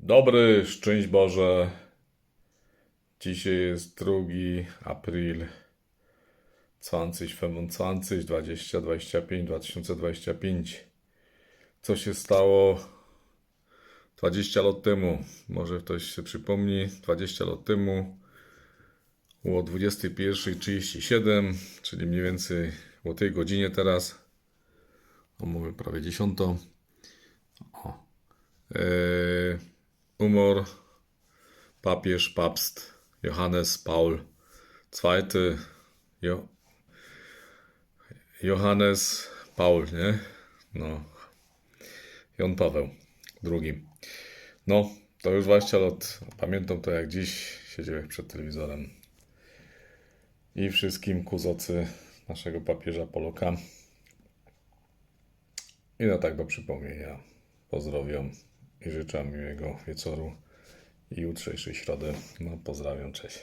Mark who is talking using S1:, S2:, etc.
S1: Dobry, szczęść Boże. Dzisiaj jest 2 April 2025, 2025. Co się stało 20 lat temu? Może ktoś się przypomni. 20 lat temu o 21:37, czyli mniej więcej o tej godzinie teraz. Mówię prawie 10. Umarł papst Johannes Paul II. Johannes Paul, nie? No, Jan Paweł II. No, to już 20 lat. Pamiętam to jak dziś. Siedziałem przed telewizorem. I wszystkim kuzocy naszego papieża Poloka. I no tak do przypomnienia pozdrowiam i życzę miłego wieczoru i jutrzejszej środy. No, pozdrawiam, cześć.